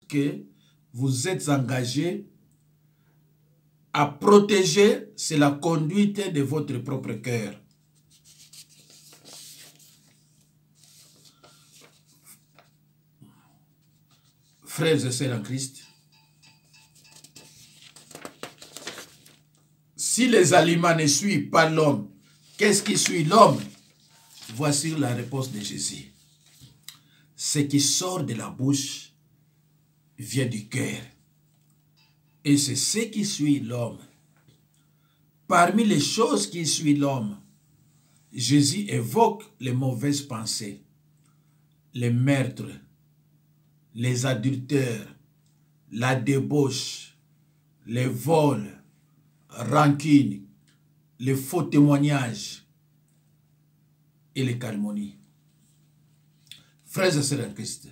que vous êtes engagé à protéger, c'est la conduite de votre propre cœur. Frères et sœurs en Christ, si les aliments ne suivent pas l'homme, qu'est-ce qui suit l'homme? Voici la réponse de Jésus. Ce qui sort de la bouche vient du cœur. Et c'est ce qui suit l'homme. Parmi les choses qui suivent l'homme, Jésus évoque les mauvaises pensées, les meurtres, les adultères, la débauche, les vols, rancune, les faux témoignages et les calomnies. Frères et sœurs en Christ,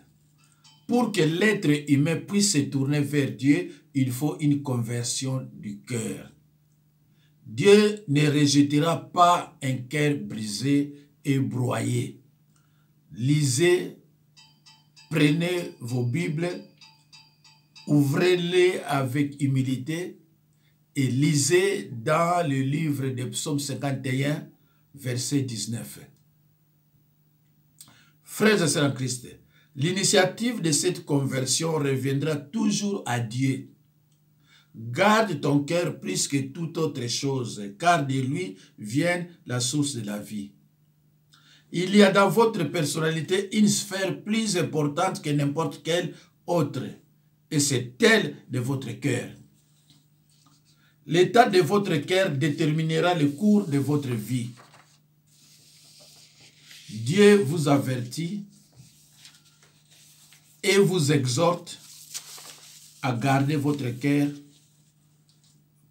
pour que l'être humain puisse se tourner vers Dieu, il faut une conversion du cœur. Dieu ne rejettera pas un cœur brisé et broyé. Lisez, prenez vos Bibles, ouvrez-les avec humilité et lisez dans le livre de Psaume 51, verset 19. Frères et sœurs en Christ, l'initiative de cette conversion reviendra toujours à Dieu. Garde ton cœur plus que toute autre chose, car de lui vient la source de la vie. Il y a dans votre personnalité une sphère plus importante que n'importe quelle autre, et c'est elle de votre cœur. L'état de votre cœur déterminera le cours de votre vie. Dieu vous avertit et vous exhorte à garder votre cœur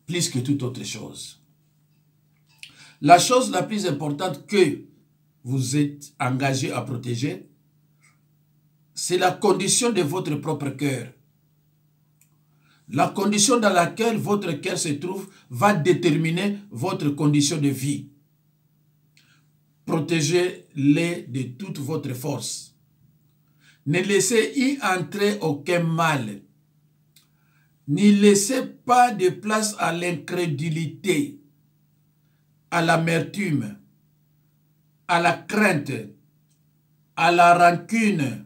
plus que toute autre chose. La chose la plus importante que vous êtes engagé à protéger, c'est la condition de votre propre cœur. La condition dans laquelle votre cœur se trouve va déterminer votre condition de vie. Protégez-les de toute votre force. Ne laissez y entrer aucun mal. N'y laissez pas de place à l'incrédulité, à l'amertume, à la crainte, à la rancune,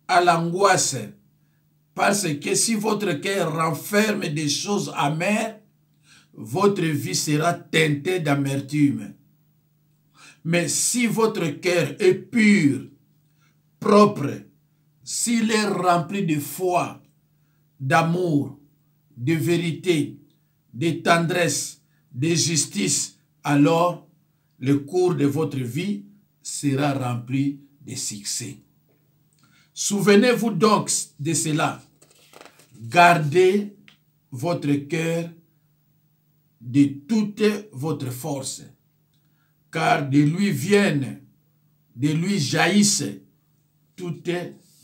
à l'angoisse. Parce que si votre cœur renferme des choses amères, votre vie sera teintée d'amertume. Mais si votre cœur est pur, propre, s'il est rempli de foi, d'amour, de vérité, de tendresse, de justice, alors le cours de votre vie sera rempli de succès. Souvenez-vous donc de cela. Gardez votre cœur de toute votre force, car de lui viennent, de lui jaillissent toutes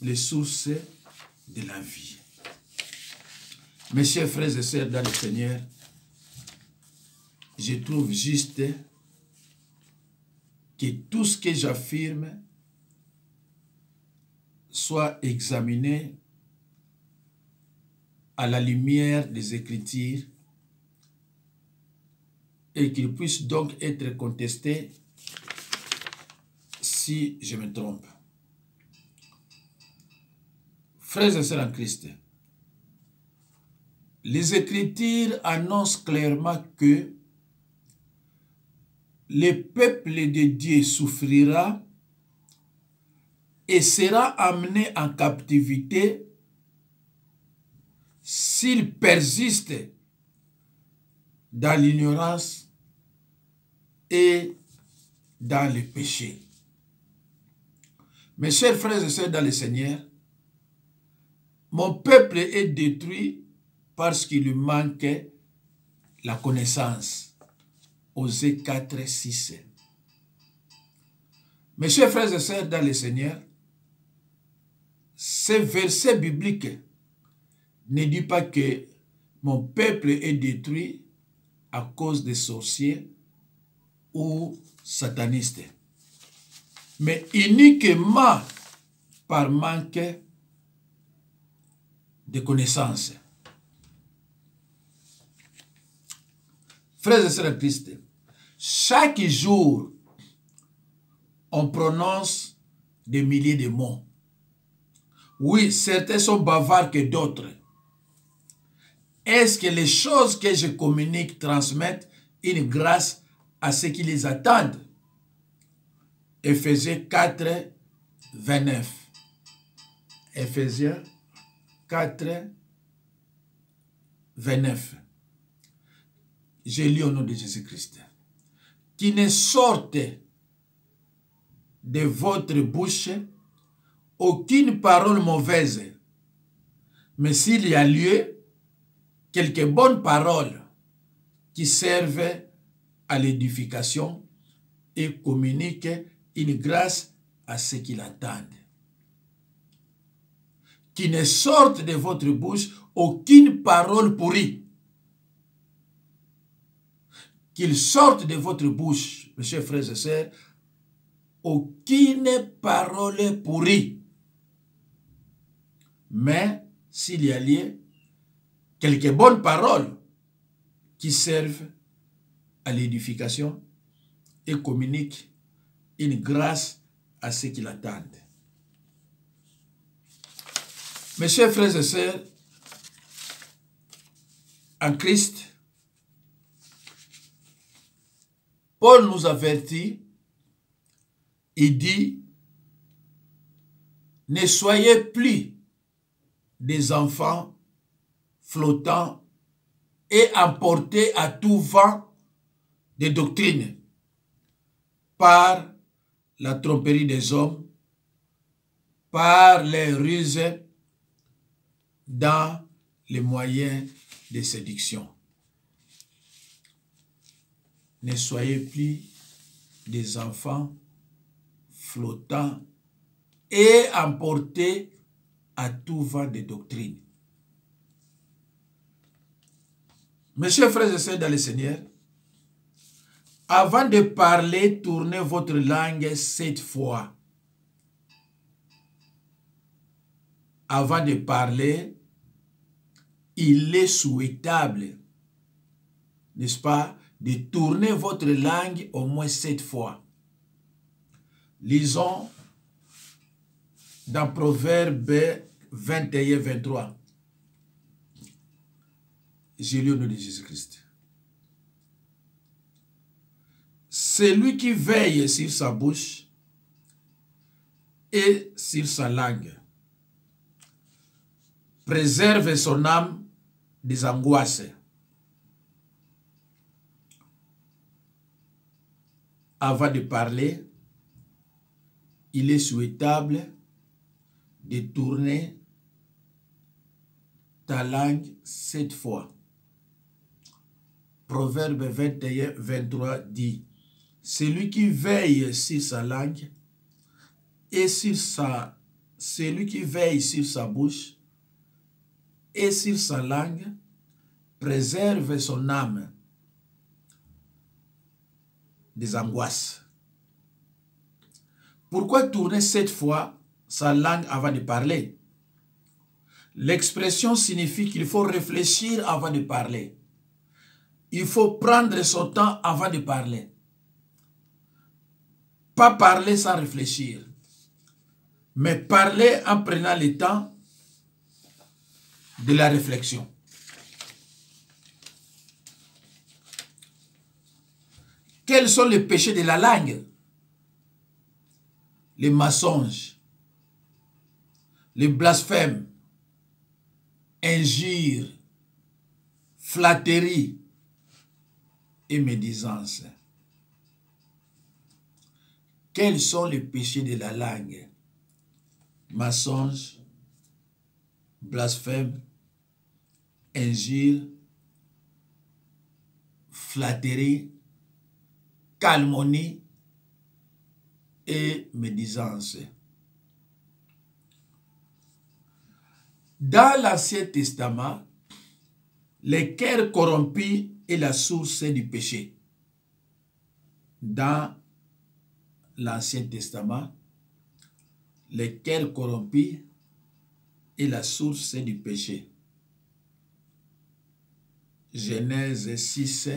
les sources de la vie. Mes chers frères et sœurs dans le Seigneur, je trouve juste que tout ce que j'affirme soit examiné à la lumière des Écritures et qu'il puisse donc être contesté si je me trompe. Frères et sœurs en Christ, les Écritures annoncent clairement que le peuple de Dieu souffrira et sera amené en captivité s'il persiste dans l'ignorance et dans le péché. Mes chers frères et sœurs dans le Seigneur, mon peuple est détruit parce qu'il lui manque la connaissance. Osée 4, 6. Mes chers frères et sœurs dans le Seigneur, ce verset biblique ne dit pas que mon peuple est détruit à cause des sorciers ou satanistes, mais uniquement par manque de connaissance. Frères et sœurs de Christ, chaque jour, on prononce des milliers de mots. Oui, certains sont bavards que d'autres. Est-ce que les choses que je communique transmettent une grâce à ceux qui les attendent? Éphésiens 4, 29. Éphésiens 4, 29. Je lis au nom de Jésus-Christ. Qui ne sorte de votre bouche aucune parole mauvaise, mais s'il y a lieu, quelques bonnes paroles qui servent à l'édification et communiquent une grâce à ceux qui l'attendent. Qui ne sorte de votre bouche aucune parole pourrie. Qu'il sorte de votre bouche, mes chers frères et sœurs, aucune parole pourrie. Mais s'il y a lieu, quelques bonnes paroles qui servent à l'édification et communiquent une grâce à ceux qui l'attendent. Mes chers frères et sœurs, en Christ, Paul nous avertit, il dit, ne soyez plus des enfants flottants et emportés à tout vent de doctrine par la tromperie des hommes, par les ruses dans les moyens de séduction. Ne soyez plus des enfants flottants et emportés à tout vent de doctrine. Mes chers frères et sœurs dans le Seigneur, avant de parler, tournez votre langue 7 fois. Avant de parler, il est souhaitable, n'est-ce pas, de tourner votre langue au moins 7 fois. Lisons dans Proverbe 21-23. J'ai lu au nom de Jésus-Christ. Celui qui veille sur sa bouche et sur sa langue préserve son âme des angoisses. Avant de parler, il est souhaitable de tourner ta langue 7 fois. Proverbe 21-23 dit, celui qui veille sur sa langue et celui qui veille sur sa bouche et sur sa langue préserve son âme des angoisses. Pourquoi tourner 7 fois sa langue avant de parler? L'expression signifie qu'il faut réfléchir avant de parler. Il faut prendre son temps avant de parler. Pas parler sans réfléchir, mais parler en prenant le temps de la réflexion. Quels sont les péchés de la langue? Les mensonges, les blasphèmes, injures, flatteries et médisance. Quels sont les péchés de la langue? Mensonges, blasphème, injure, flatterie, calomnie et médisance. Dans l'Ancien Testament, le cœur corrompu est la source du péché. Dans l'Ancien Testament, le cœur corrompu et la source du péché. Genèse 6,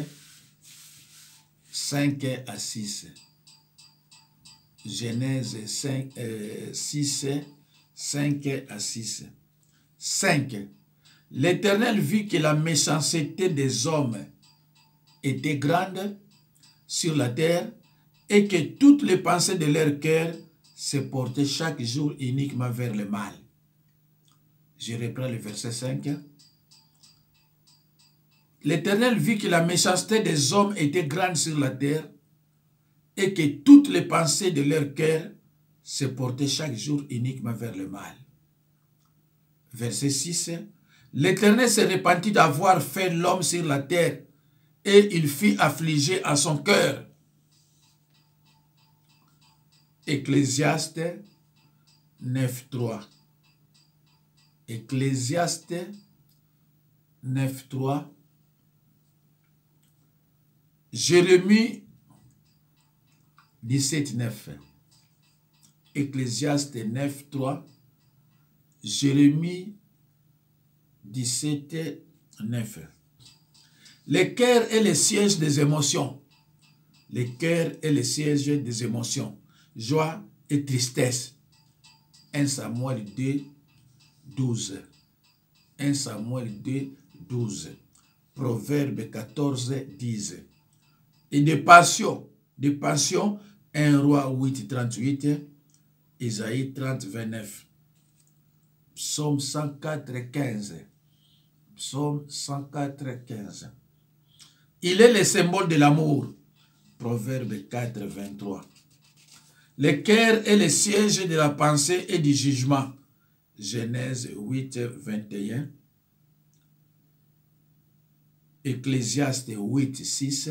5 à 6. Genèse 6, 5 à 6. 5. L'Éternel vit que la méchanceté des hommes était grande sur la terre et que toutes les pensées de leur cœur se portaient chaque jour uniquement vers le mal. Je reprends le verset 5. L'Éternel vit que la méchanceté des hommes était grande sur la terre et que toutes les pensées de leur cœur se portaient chaque jour uniquement vers le mal. Verset 6. L'Éternel se repentit d'avoir fait l'homme sur la terre et il fit affliger à son cœur. Ecclésiaste 9.3. Ecclésiaste 9.3. Jérémie 17.9. Ecclésiaste 9.3. Jérémie 17.9. Le cœur est le siège des émotions. Le cœur est le siège des émotions. Joie et tristesse. 1 Samuel 2, 12. 1 Samuel 2, 12. Proverbe 14, 10. Et des passions. 1 Roi 8, 38. Isaïe 30, 29. Psaume 104, 15. Psaume 104, 15. Il est le symbole de l'amour. Proverbe 4, 23. Le cœur est le siège de la pensée et du jugement. Genèse 8, 21. Ecclésiaste 8, 6.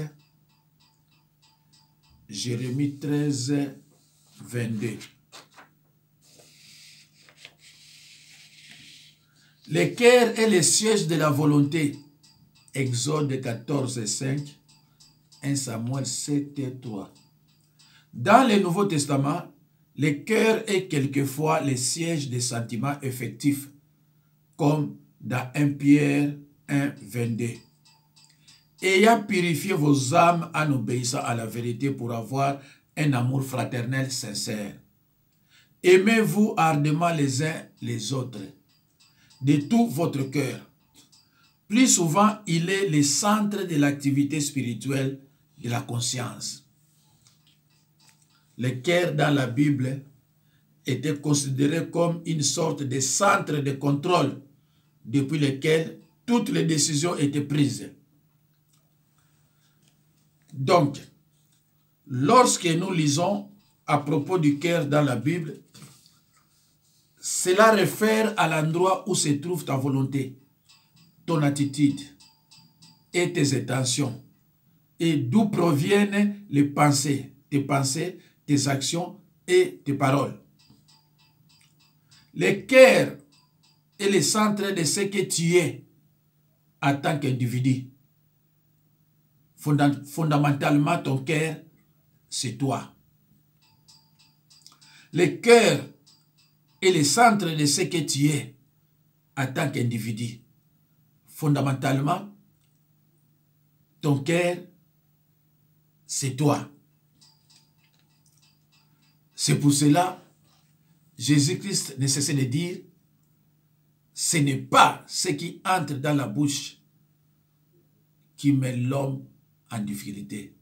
Jérémie 13, 22. Le cœur est le siège de la volonté. Exode 14, 5. 1 Samuel 7, 3. Dans le Nouveau Testament, le cœur est quelquefois le siège des sentiments effectifs, comme dans 1 Pierre 1, 22. Ayant purifié vos âmes en obéissant à la vérité pour avoir un amour fraternel sincère. Aimez-vous ardemment les uns les autres, de tout votre cœur. Plus souvent, il est le centre de l'activité spirituelle de la conscience. Le cœur dans la Bible était considéré comme une sorte de centre de contrôle depuis lequel toutes les décisions étaient prises. Donc, lorsque nous lisons à propos du cœur dans la Bible, cela réfère à l'endroit où se trouve ta volonté, ton attitude et tes intentions, et d'où proviennent les pensées, tes actions et tes paroles. Le cœur est le centre de ce que tu es en tant qu'individu. Fondamentalement, ton cœur, c'est toi. Le cœur est le centre de ce que tu es en tant qu'individu. Fondamentalement, ton cœur, c'est toi. C'est pour cela, Jésus-Christ ne cesse de dire, ce n'est pas ce qui entre dans la bouche qui met l'homme en difficulté,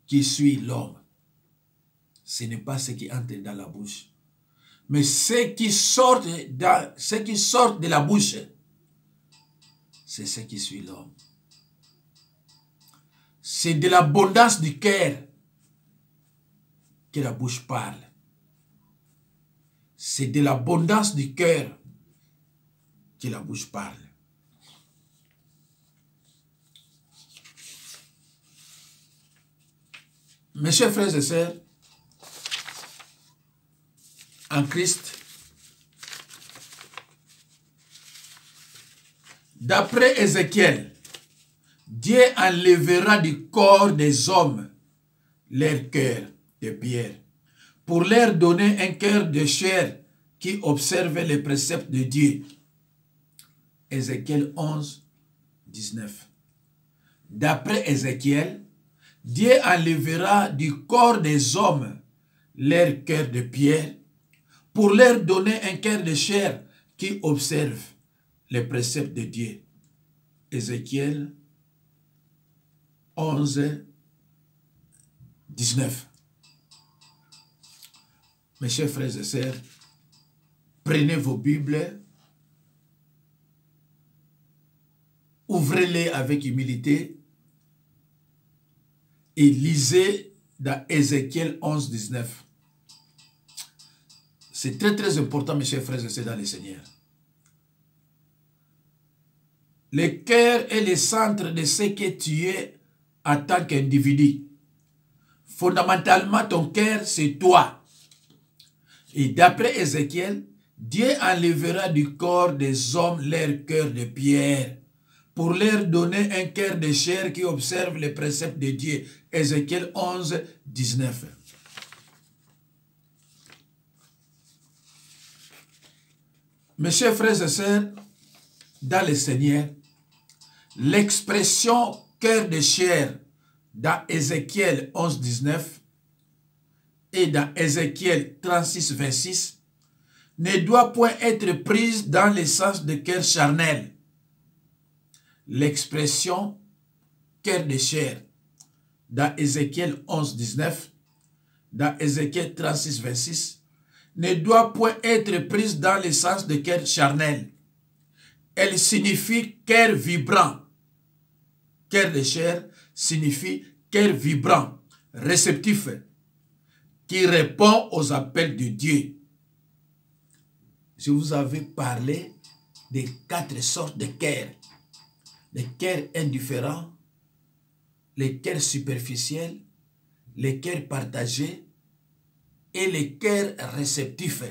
qui suit l'homme. Ce n'est pas ce qui entre dans la bouche, mais ce qui sort de la bouche, c'est ce qui suit l'homme. C'est de l'abondance du cœur que la bouche parle. C'est de l'abondance du cœur que la bouche parle. Mes chers frères et sœurs, en Christ, d'après Ézéchiel, Dieu enlèvera du corps des hommes leur cœur de pierre pour leur donner un cœur de chair qui observent les préceptes de Dieu. Ézéchiel 11, 19. D'après Ézéchiel, Dieu enlèvera du corps des hommes leur cœur de pierre pour leur donner un cœur de chair qui observe les préceptes de Dieu. Ézéchiel 11, 19. Mes chers frères et sœurs, prenez vos Bibles, ouvrez-les avec humilité et lisez dans Ézéchiel 11, 19. C'est très très important, mes chers frères et sœurs, dans le Seigneur. Le cœur est le centre de ce que tu es en tant qu'individu. Fondamentalement, ton cœur, c'est toi. Et d'après Ézéchiel, Dieu enlèvera du corps des hommes leur cœur de pierre pour leur donner un cœur de chair qui observe les préceptes de Dieu. Ézéchiel 11, 19. Mes chers frères et sœurs, dans le Seigneur, l'expression cœur de chair dans Ézéchiel 11, 19 et dans Ézéchiel 36, 26 ne doit point être prise dans le sens de cœur charnel. L'expression cœur de chair dans Ézéchiel 11, 19, dans Ézéchiel 36, 26 ne doit point être prise dans le sens de cœur charnel. Elle signifie cœur vibrant. Cœur de chair signifie cœur vibrant, réceptif, qui répond aux appels de Dieu. Je vous avais parlé des 4 sortes de cœurs. Les cœurs indifférents, les cœurs superficiels, les cœurs partagés et les cœurs réceptifs.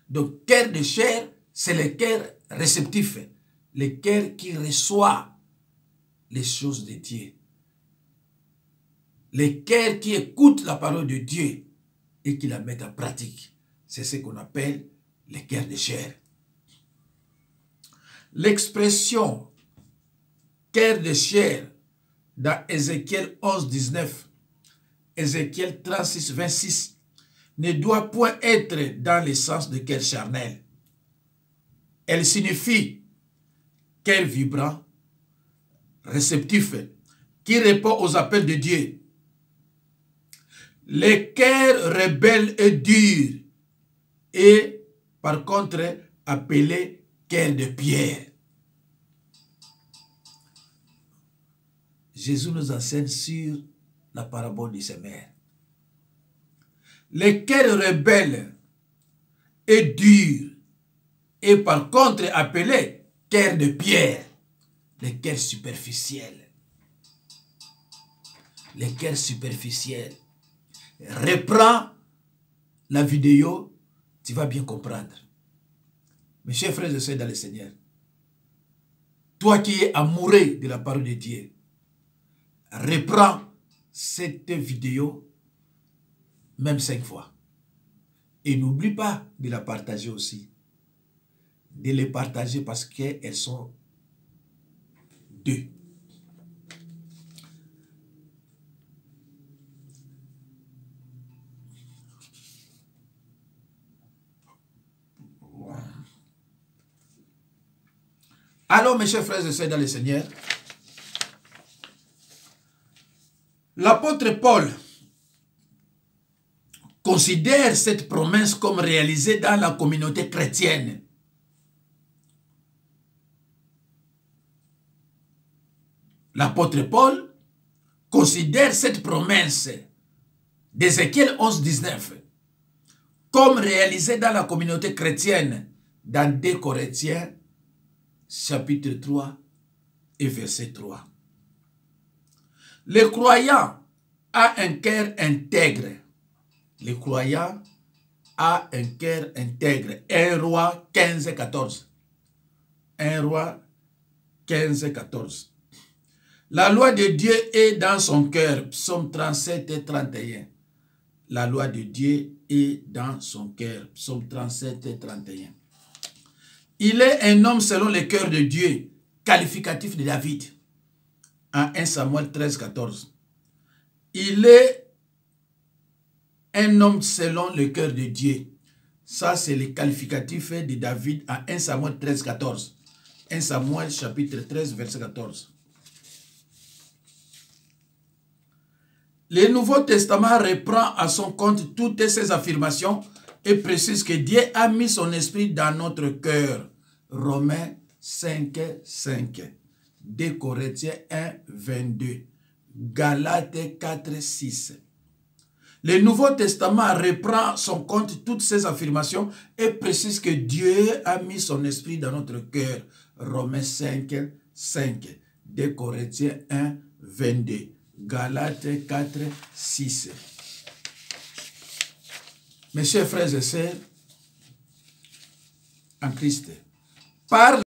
Donc, cœur de chair, c'est le cœur réceptif, le cœur qui reçoit les choses de Dieu. Le cœur qui écoute la parole de Dieu et qui la met en pratique. C'est ce qu'on appelle le cœur de chair. L'expression cœur de chair dans Ézéchiel 11, 19, Ézéchiel 36, 26 ne doit point être dans le sens de cœur charnel. Elle signifie cœur vibrant, réceptif, qui répond aux appels de Dieu. Le cœur rebelle et dur est par contre appelé cœur de pierre. Jésus nous enseigne sur la parabole du semeur. Le cœur rebelle et dur est par contre appelé cœur de pierre. Le cœur superficiel. Le cœur superficiel. Reprends la vidéo, tu vas bien comprendre. Mes chers frères et sœurs dans le Seigneur, toi qui es amoureux de la parole de Dieu, reprends cette vidéo même 5 fois. Et n'oublie pas de la partager aussi. De les partager parce qu'elles sont 2. Alors, mes chers frères et sœurs dans le Seigneur, l'apôtre Paul considère cette promesse comme réalisée dans la communauté chrétienne. L'apôtre Paul considère cette promesse d'Ézéchiel 11, 19 comme réalisée dans la communauté chrétienne dans 2 Corinthiens chapitre 3 et verset 3. Le croyant a un cœur intègre. Le croyant a un cœur intègre. 1 Roi 15, 14. 1 Roi 15, 14. La loi de Dieu est dans son cœur. Psaume 37 et 31. la loi de Dieu est dans son cœur. Psaume 37 et 31. Il est un homme selon le cœur de Dieu, qualificatif de David. En 1 Samuel 13, 14. Il est un homme selon le cœur de Dieu. Ça, c'est le qualificatif de David en 1 Samuel 13, 14. 1 Samuel chapitre 13, verset 14. Le Nouveau Testament reprend à son compte toutes ces affirmations et précise que Dieu a mis son esprit dans notre cœur. Romains 5, 5. 2 Corinthiens 1, 22. Galates 4, 6. Le Nouveau Testament reprend son compte toutes ces affirmations et précise que Dieu a mis son esprit dans notre cœur. Romains 5, 5. 2 Corinthiens 1, 22. Galates 4, 6. Mes chers frères et sœurs, en Christ, par